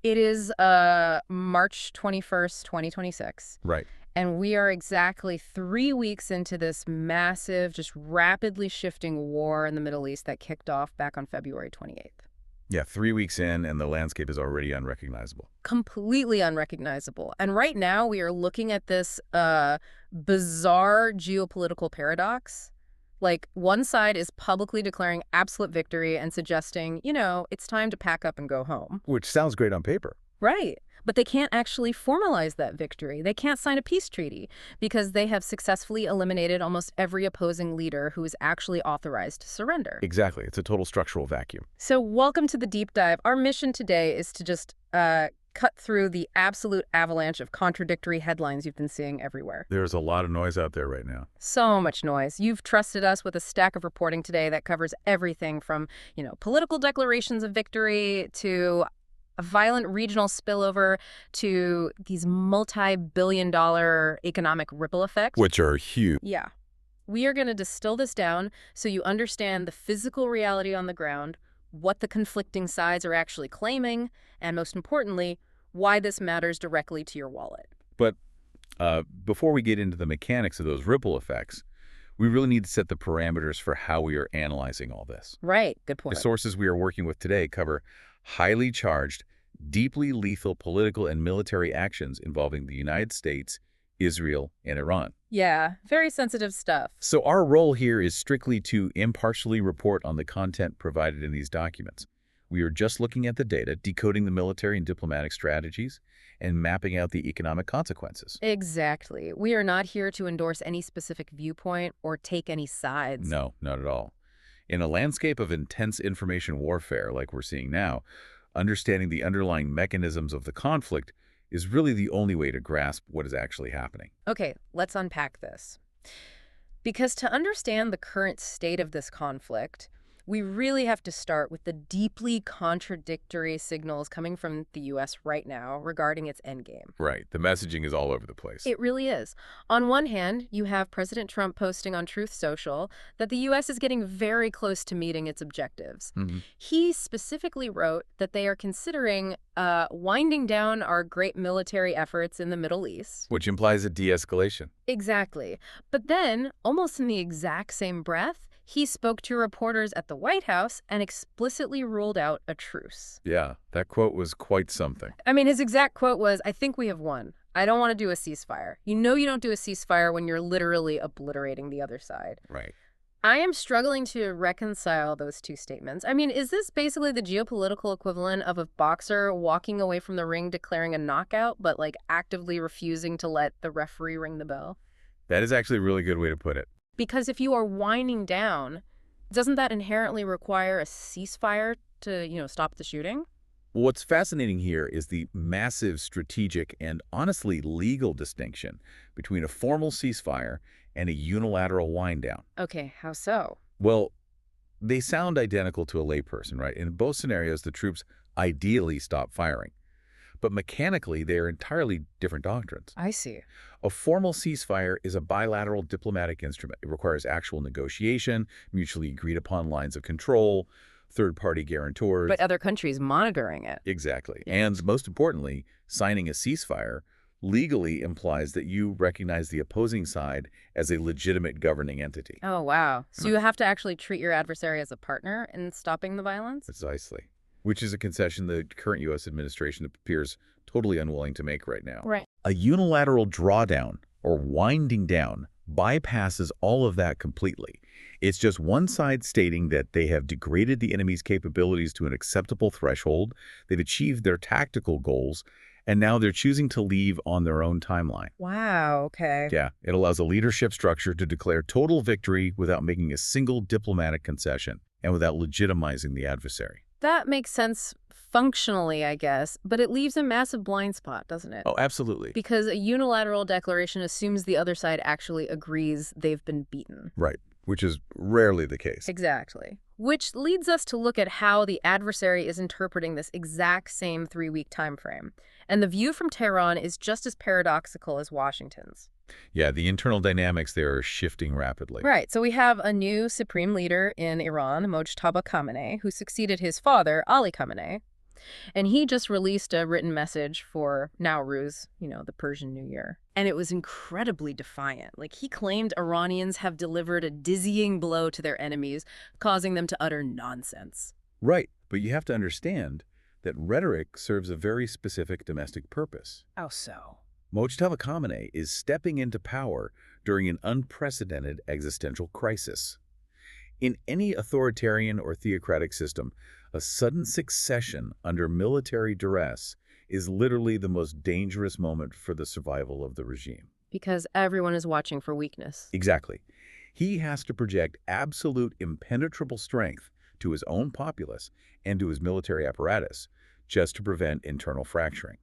It is March 21st, 2026. Right. And we are exactly 3 weeks into this massive, just rapidly shifting war in the Middle East that kicked off back on February 28th. Yeah, 3 weeks in, and the landscape is already unrecognizable. Completely unrecognizable. And right now we are looking at this bizarre geopolitical paradox. Like, one side is publicly declaring absolute victory and suggesting, it's time to pack up and go home. Which sounds great on paper. Right. But they can't actually formalize that victory. They can't sign a peace treaty because they have successfully eliminated almost every opposing leader who is actually authorized to surrender. Exactly. It's a total structural vacuum. So welcome to the deep dive. Our mission today is to just cut through the absolute avalanche of contradictory headlines you've been seeing everywhere. There's a lot of noise out there right now. So much noise. You've trusted us with a stack of reporting today that covers everything from, political declarations of victory to a violent regional spillover to these multi-billion-dollar economic ripple effects. Which are huge. Yeah. We are going to distill this down so you understand the physical reality on the ground, what the conflicting sides are actually claiming, and most importantly, why this matters directly to your wallet. But before we get into the mechanics of those ripple effects, we really need to set the parameters for how we are analyzing all this. Right. Good point. The sources we are working with today cover highly charged, deeply lethal political and military actions involving the United States, Israel, and Iran. Yeah, very sensitive stuff. So our role here is strictly to impartially report on the content provided in these documents. We are just looking at the data, decoding the military and diplomatic strategies, and mapping out the economic consequences. Exactly. We are not here to endorse any specific viewpoint or take any sides. No, not at all. In a landscape of intense information warfare like we're seeing now, understanding the underlying mechanisms of the conflict is really the only way to grasp what is actually happening. Okay, let's unpack this. Because to understand the current state of this conflict, we really have to start with the deeply contradictory signals coming from the U.S. right now regarding its endgame. Right. The messaging is all over the place. It really is. On one hand, you have President Trump posting on Truth Social that the U.S. is getting very close to meeting its objectives. He specifically wrote that they are considering winding down our great military efforts in the Middle East. Which implies a de-escalation. Exactly. But then, almost in the exact same breath, he spoke to reporters at the White House and explicitly ruled out a truce. Yeah, that quote was quite something. I mean, his exact quote was, "I think we have won. I don't want to do a ceasefire." You don't do a ceasefire when you're literally obliterating the other side. Right. I am struggling to reconcile those two statements. I mean, is this basically the geopolitical equivalent of a boxer walking away from the ring declaring a knockout, but actively refusing to let the referee ring the bell? That is actually a really good way to put it. Because if you are winding down, doesn't that inherently require a ceasefire to, stop the shooting? What's fascinating here is the massive strategic and honestly legal distinction between a formal ceasefire and a unilateral wind down. Okay, how so? Well, they sound identical to a layperson, right? In both scenarios, the troops ideally stop firing. But mechanically, they are entirely different doctrines. I see. A formal ceasefire is a bilateral diplomatic instrument. It requires actual negotiation, mutually agreed upon lines of control, third-party guarantors. But other countries monitoring it. Exactly. And most importantly, signing a ceasefire legally implies that you recognize the opposing side as a legitimate governing entity. Oh, wow. So you have to actually treat your adversary as a partner in stopping the violence? Precisely. Which is a concession the current U.S. administration appears totally unwilling to make right now. Right. A unilateral drawdown or winding down bypasses all of that completely. It's just one side stating that they have degraded the enemy's capabilities to an acceptable threshold, they've achieved their tactical goals, and now they're choosing to leave on their own timeline. Wow, okay. Yeah, it allows a leadership structure to declare total victory without making a single diplomatic concession and without legitimizing the adversary. That makes sense functionally, I guess, but it leaves a massive blind spot, doesn't it? Oh, absolutely. Because a unilateral declaration assumes the other side actually agrees they've been beaten. Right, which is rarely the case. Exactly. Which leads us to look at how the adversary is interpreting this exact same 3-week time frame. And the view from Tehran is just as paradoxical as Washington's. Yeah, the internal dynamics there are shifting rapidly. Right. So we have a new supreme leader in Iran, Mojtaba Khamenei, who succeeded his father, Ali Khamenei. And he just released a written message for Nowruz, the Persian New Year. And it was incredibly defiant. Like, he claimed Iranians have delivered a dizzying blow to their enemies, causing them to utter nonsense. Right, but you have to understand that rhetoric serves a very specific domestic purpose. How so? Mojtaba Khamenei is stepping into power during an unprecedented existential crisis. In any authoritarian or theocratic system, a sudden succession under military duress is literally the most dangerous moment for the survival of the regime. Because everyone is watching for weakness. Exactly. He has to project absolute impenetrable strength to his own populace and to his military apparatus just to prevent internal fracturing.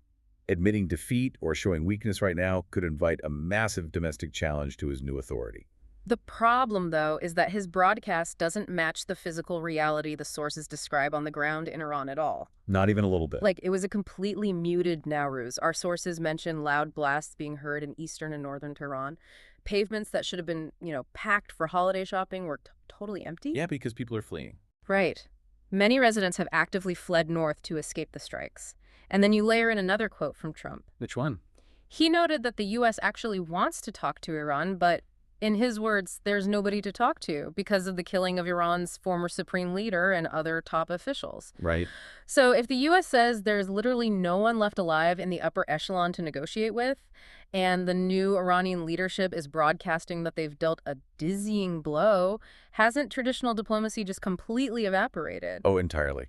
Admitting defeat or showing weakness right now could invite a massive domestic challenge to his new authority. The problem, though, is that his broadcast doesn't match the physical reality the sources describe on the ground in Iran at all. Not even a little bit. Like, it was a completely muted Nowruz. Our sources mention loud blasts being heard in eastern and northern Tehran. Pavements that should have been, packed for holiday shopping were totally empty. Yeah, because people are fleeing. Right. Many residents have actively fled north to escape the strikes. And then you layer in another quote from Trump. Which one? He noted that the U.S. actually wants to talk to Iran, but in his words, there's nobody to talk to because of the killing of Iran's former supreme leader and other top officials. Right. So if the U.S. says there's literally no one left alive in the upper echelon to negotiate with, and the new Iranian leadership is broadcasting that they've dealt a dizzying blow, hasn't traditional diplomacy just completely evaporated? Oh, entirely.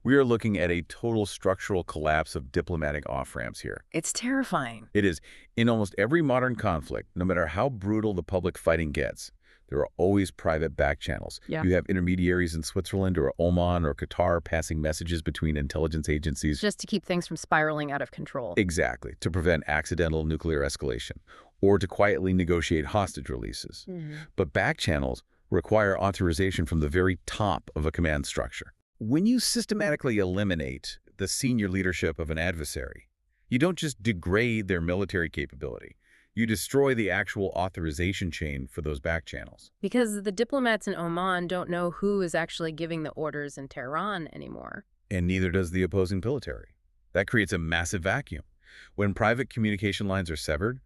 We are looking at a total structural collapse of diplomatic off-ramps here. It's terrifying. It is. In almost every modern conflict, no matter how brutal the public fighting gets, there are always private back channels. Yeah. You have intermediaries in Switzerland or Oman or Qatar passing messages between intelligence agencies. Just to keep things from spiraling out of control. Exactly, to prevent accidental nuclear escalation or to quietly negotiate hostage releases. But back channels require authorization from the very top of a command structure. When you systematically eliminate the senior leadership of an adversary, you don't just degrade their military capability. You destroy the actual authorization chain for those back channels. Because the diplomats in Oman don't know who is actually giving the orders in Tehran anymore. And neither does the opposing military. That creates a massive vacuum. When private communication lines are severed,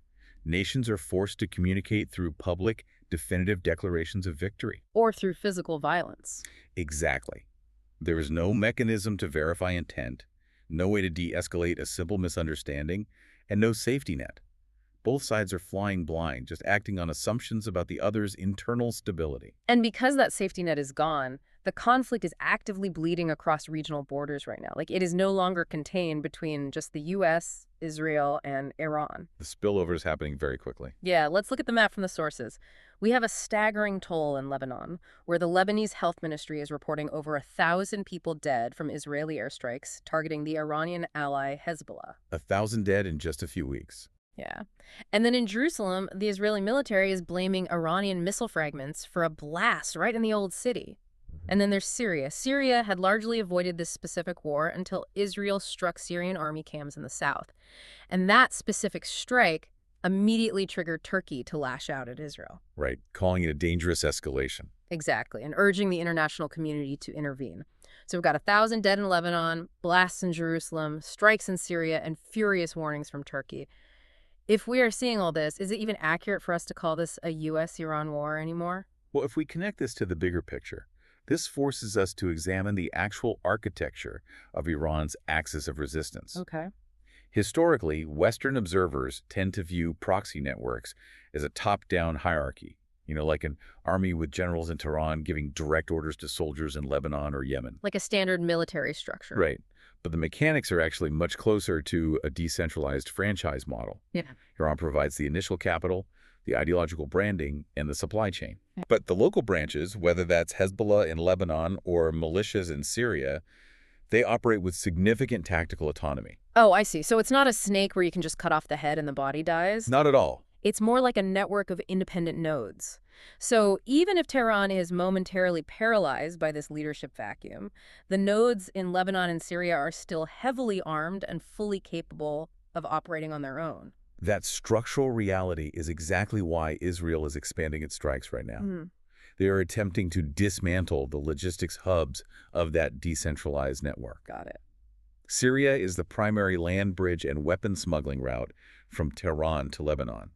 nations are forced to communicate through public, definitive declarations of victory. Or through physical violence. Exactly. There is no mechanism to verify intent, no way to de-escalate a simple misunderstanding, and no safety net. Both sides are flying blind, just acting on assumptions about the other's internal stability. And because that safety net is gone, the conflict is actively bleeding across regional borders right now. Like, it is no longer contained between just the U.S., Israel, and Iran. The spillover is happening very quickly. Yeah, let's look at the map from the sources. We have a staggering toll in Lebanon, where the Lebanese health ministry is reporting over 1,000 people dead from Israeli airstrikes targeting the Iranian ally Hezbollah. 1,000 dead in just a few weeks. Yeah. And then in Jerusalem, the Israeli military is blaming Iranian missile fragments for a blast right in the old city. And then there's Syria. Syria had largely avoided this specific war until Israel struck Syrian army camps in the south. And that specific strike immediately triggered Turkey to lash out at Israel. Right, calling it a dangerous escalation. Exactly, and urging the international community to intervene. So we've got 1,000 dead in Lebanon, blasts in Jerusalem, strikes in Syria, and furious warnings from Turkey. If we are seeing all this, is it even accurate for us to call this a U.S.-Iran war anymore? Well, if we connect this to the bigger picture, this forces us to examine the actual architecture of Iran's axis of resistance. Okay. Historically, Western observers tend to view proxy networks as a top-down hierarchy, like an army with generals in Tehran giving direct orders to soldiers in Lebanon or Yemen. Like a standard military structure. Right. But the mechanics are actually much closer to a decentralized franchise model. Yeah. Iran provides the initial capital, the ideological branding, and the supply chain. But the local branches, whether that's Hezbollah in Lebanon or militias in Syria, they operate with significant tactical autonomy. Oh, I see. So it's not a snake where you can just cut off the head and the body dies? Not at all. It's more like a network of independent nodes. So even if Tehran is momentarily paralyzed by this leadership vacuum, the nodes in Lebanon and Syria are still heavily armed and fully capable of operating on their own. That structural reality is exactly why Israel is expanding its strikes right now. They are attempting to dismantle the logistics hubs of that decentralized network. Got it. Syria is the primary land bridge and weapon smuggling route from Tehran to Lebanon.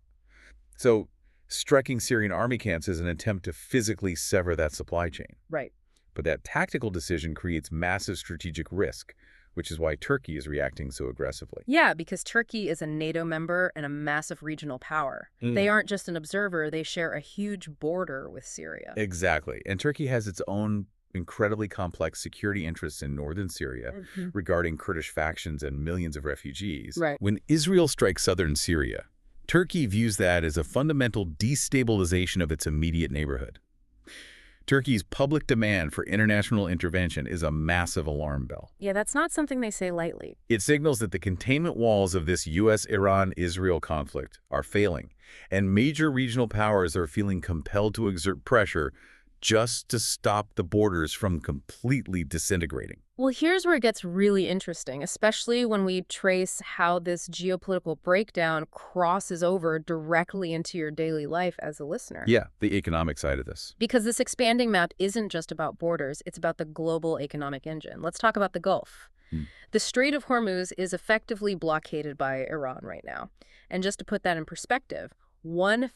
So, striking Syrian army camps is an attempt to physically sever that supply chain. Right. But that tactical decision creates massive strategic risk, which is why Turkey is reacting so aggressively. Yeah, because Turkey is a NATO member and a massive regional power. They aren't just an observer, they share a huge border with Syria. Exactly. And Turkey has its own incredibly complex security interests in northern Syria regarding Kurdish factions and millions of refugees. Right. When Israel strikes southern Syria, Turkey views that as a fundamental destabilization of its immediate neighborhood. Turkey's public demand for international intervention is a massive alarm bell. Yeah, that's not something they say lightly. It signals that the containment walls of this U.S.-Iran-Israel conflict are failing, and major regional powers are feeling compelled to exert pressure just to stop the borders from completely disintegrating. Well, here's where it gets really interesting, especially when we trace how this geopolitical breakdown crosses over directly into your daily life as a listener. Yeah, the economic side of this. Because this expanding map isn't just about borders, it's about the global economic engine. Let's talk about the Gulf. The Strait of Hormuz is effectively blockaded by Iran right now. And just to put that in perspective, 1/5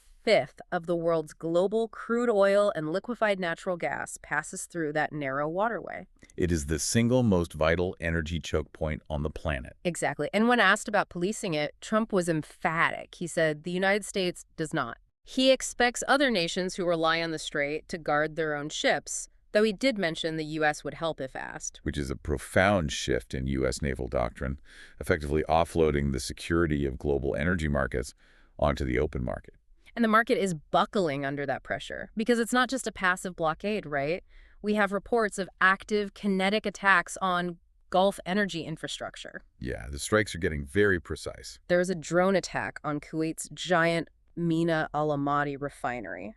of the world's global crude oil and liquefied natural gas passes through that narrow waterway. It is the single most vital energy choke point on the planet. Exactly. And when asked about policing it, Trump was emphatic. He said the United States does not. He expects other nations who rely on the strait to guard their own ships, though he did mention the U.S. would help if asked. Which is a profound shift in U.S. naval doctrine, effectively offloading the security of global energy markets onto the open market. And the market is buckling under that pressure because it's not just a passive blockade, right? We have reports of active kinetic attacks on Gulf energy infrastructure. Yeah, the strikes are getting very precise. There was a drone attack on Kuwait's giant Mina al-Amadi refinery.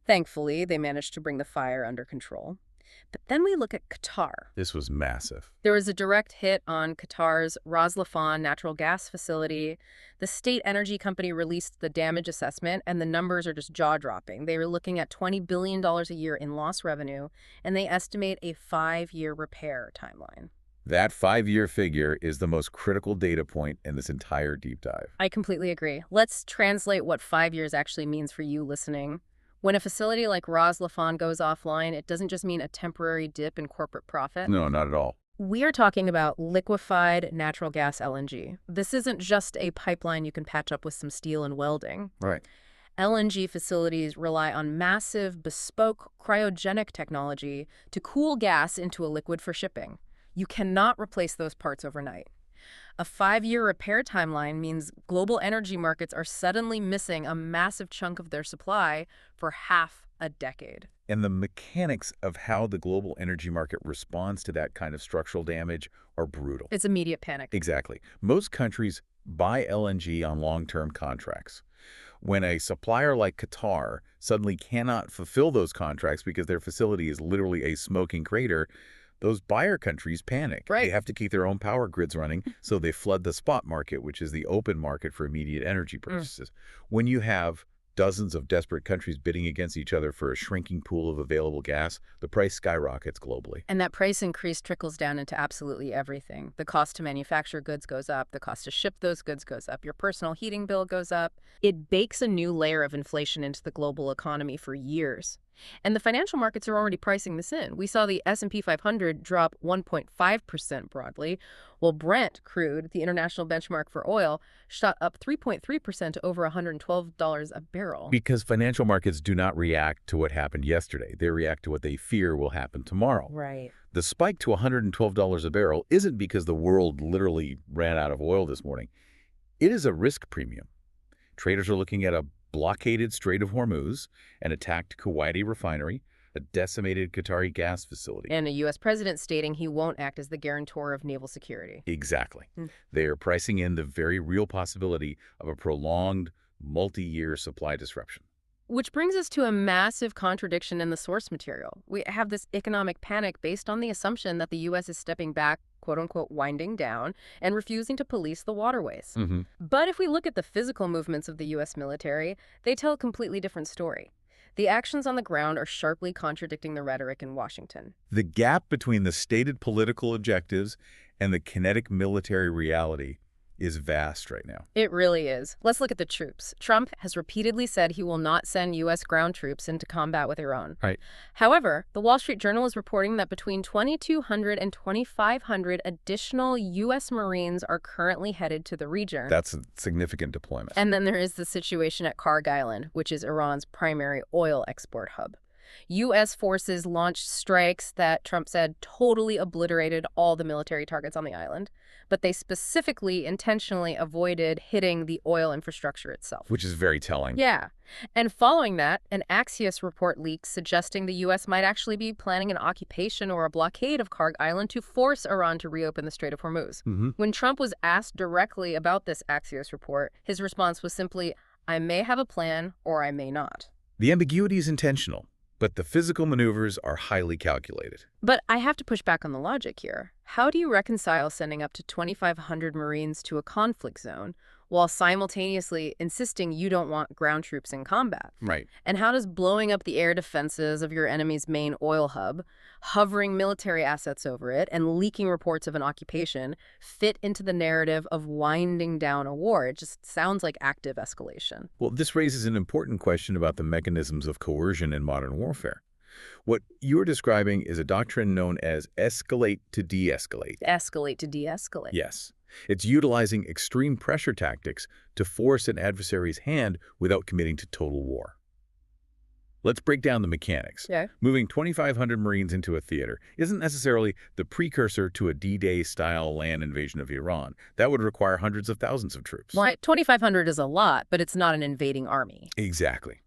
Thankfully, they managed to bring the fire under control. But then we look at Qatar. This was massive. There was a direct hit on Qatar's Ras Laffan natural gas facility. The state energy company released the damage assessment, and the numbers are just jaw-dropping. They were looking at $20 billion a year in lost revenue, and they estimate a 5-year repair timeline. That 5-year figure is the most critical data point in this entire deep dive. I completely agree. Let's translate what 5 years actually means for you listening. When a facility like Ras Laffan goes offline, it doesn't just mean a temporary dip in corporate profit. No, not at all. We are talking about liquefied natural gas LNG. This isn't just a pipeline you can patch up with some steel and welding. Right. LNG facilities rely on massive, bespoke cryogenic technology to cool gas into a liquid for shipping. You cannot replace those parts overnight. A 5-year repair timeline means global energy markets are suddenly missing a massive chunk of their supply for half a decade. And the mechanics of how the global energy market responds to that kind of structural damage are brutal. It's immediate panic. Exactly. Most countries buy LNG on long-term contracts. When a supplier like Qatar suddenly cannot fulfill those contracts because their facility is literally a smoking crater, those buyer countries panic. Right. They have to keep their own power grids running, so they flood the spot market, which is the open market for immediate energy purchases. When you have dozens of desperate countries bidding against each other for a shrinking pool of available gas, the price skyrockets globally. And that price increase trickles down into absolutely everything. The cost to manufacture goods goes up. The cost to ship those goods goes up. Your personal heating bill goes up. It bakes a new layer of inflation into the global economy for years. And the financial markets are already pricing this in. We saw the S&P 500 drop 1.5% broadly, while Brent crude, the international benchmark for oil, shot up 3.3% to over $112 a barrel. Because financial markets do not react to what happened yesterday. They react to what they fear will happen tomorrow. Right. The spike to $112 a barrel isn't because the world literally ran out of oil this morning. It is a risk premium. Traders are looking at a blockaded Strait of Hormuz, an attacked Kuwaiti refinery, a decimated Qatari gas facility. And a U.S. president stating he won't act as the guarantor of naval security. Exactly. They are pricing in the very real possibility of a prolonged, multi-year supply disruption. Which brings us to a massive contradiction in the source material. We have this economic panic based on the assumption that the U.S. is stepping back, quote-unquote, winding down, and refusing to police the waterways. But if we look at the physical movements of the U.S. military, they tell a completely different story. The actions on the ground are sharply contradicting the rhetoric in Washington. The gap between the stated political objectives And the kinetic military reality is vast right now. It really is. Let's look at the troops. Trump has repeatedly said he will not send U.S. ground troops into combat with Iran. Right. However, the Wall Street Journal is reporting that between 2,200 and 2,500 additional U.S. Marines are currently headed to the region. That's a significant deployment. And then there is the situation at Karg Island, which is Iran's primary oil export hub. U.S. forces launched strikes that Trump said totally obliterated all the military targets on the island, but they specifically intentionally avoided hitting the oil infrastructure itself. Which is very telling. Yeah. And following that, an Axios report leaks suggesting the U.S. might actually be planning an occupation or a blockade of Karg Island to force Iran to reopen the Strait of Hormuz. When Trump was asked directly about this Axios report, his response was simply, "I may have a plan or I may not." The ambiguity is intentional, but the physical maneuvers are highly calculated. But I have to push back on the logic here. How do you reconcile sending up to 2,500 Marines to a conflict zone while simultaneously insisting you don't want ground troops in combat? Right. And how does blowing up the air defenses of your enemy's main oil hub, hovering military assets over it, and leaking reports of an occupation fit into the narrative of winding down a war? It just sounds like active escalation. Well, this raises an important question about the mechanisms of coercion in modern warfare. What you're describing is a doctrine known as escalate to de-escalate. Escalate to de-escalate. Yes. It's utilizing extreme pressure tactics to force an adversary's hand without committing to total war. Let's break down the mechanics. Yeah. Moving 2,500 Marines into a theater isn't necessarily the precursor to a D-Day-style land invasion of Iran. That would require hundreds of thousands of troops. Well, 2,500 is a lot, but it's not an invading army. Exactly.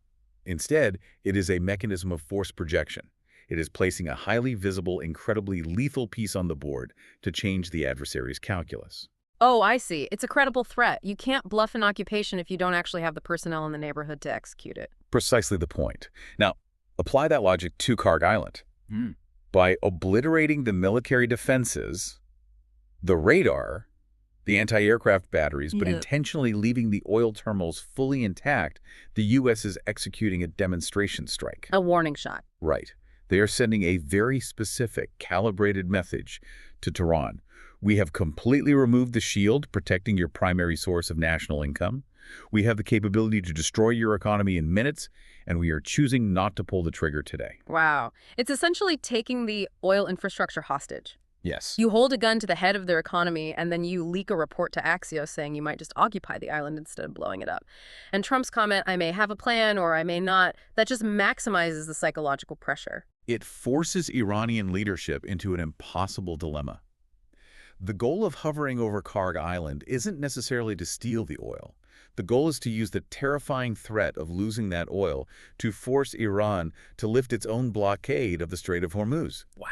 Instead, it is a mechanism of force projection. It is placing a highly visible, incredibly lethal piece on the board to change the adversary's calculus. Oh, I see. It's a credible threat. You can't bluff an occupation if you don't actually have the personnel in the neighborhood to execute it. Precisely the point. Now, apply that logic to Karg Island. By obliterating the military defenses, the radar, the anti-aircraft batteries, but intentionally leaving the oil terminals fully intact, the U.S. is executing a demonstration strike. A warning shot. Right. They are sending a very specific, calibrated message to Tehran. We have completely removed the shield protecting your primary source of national income. We have the capability to destroy your economy in minutes, and we are choosing not to pull the trigger today. Wow. It's essentially taking the oil infrastructure hostage. Yes. You hold a gun to the head of their economy, and then you leak a report to Axios saying you might just occupy the island instead of blowing it up. And Trump's comment, "I may have a plan or I may not," that just maximizes the psychological pressure. It forces Iranian leadership into an impossible dilemma. The goal of hovering over Karg Island isn't necessarily to steal the oil. The goal is to use the terrifying threat of losing that oil to force Iran to lift its own blockade of the Strait of Hormuz. Wow.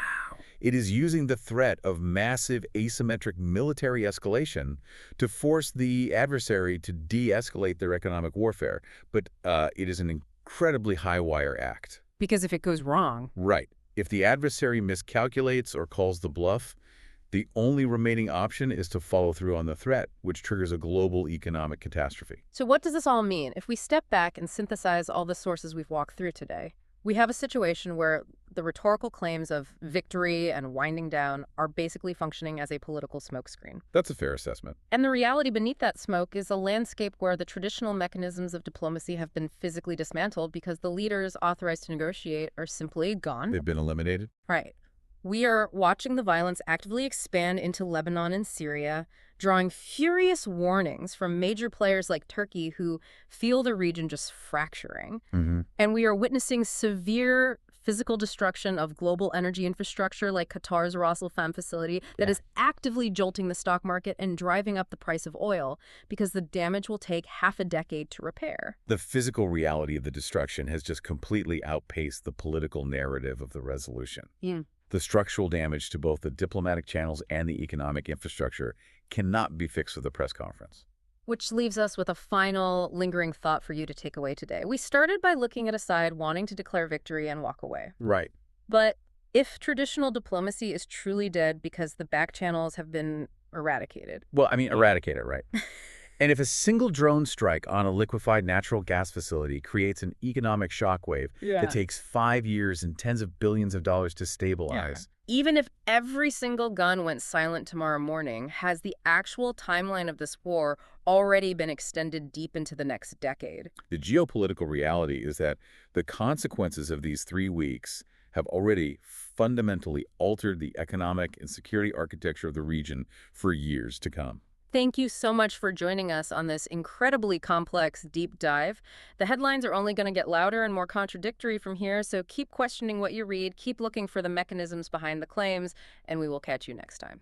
It is using the threat of massive asymmetric military escalation to force the adversary to de-escalate their economic warfare. But it is an incredibly high-wire act. Because if it goes wrong... Right. If the adversary miscalculates or calls the bluff, the only remaining option is to follow through on the threat, which triggers a global economic catastrophe. So what does this all mean? If we step back and synthesize all the sources we've walked through today, we have a situation where the rhetorical claims of victory and winding down are basically functioning as a political smokescreen. That's a fair assessment. And the reality beneath that smoke is a landscape where the traditional mechanisms of diplomacy have been physically dismantled because the leaders authorized to negotiate are simply gone. They've been eliminated? Right. We are watching the violence actively expand into Lebanon and Syria, drawing furious warnings from major players like Turkey who feel the region just fracturing. And we are witnessing severe physical destruction of global energy infrastructure like Qatar's Ras Al Khaimah facility that is actively jolting the stock market and driving up the price of oil because the damage will take half a decade to repair. The physical reality of the destruction has just completely outpaced the political narrative of the resolution. The structural damage to both the diplomatic channels and the economic infrastructure cannot be fixed with a press conference. Which leaves us with a final lingering thought for you to take away today. We started by looking at a side wanting to declare victory and walk away. Right. But if traditional diplomacy is truly dead because the back channels have been eradicated. Well, I mean, eradicate it, right? And if a single drone strike on a liquefied natural gas facility creates an economic shockwave that takes 5 years and tens of billions of dollars to stabilize, Even if every single gun went silent tomorrow morning, has the actual timeline of this war already been extended deep into the next decade? The geopolitical reality is that the consequences of these 3 weeks have already fundamentally altered the economic and security architecture of the region for years to come. Thank you so much for joining us on this incredibly complex deep dive. The headlines are only going to get louder and more contradictory from here, so keep questioning what you read, keep looking for the mechanisms behind the claims, and we will catch you next time.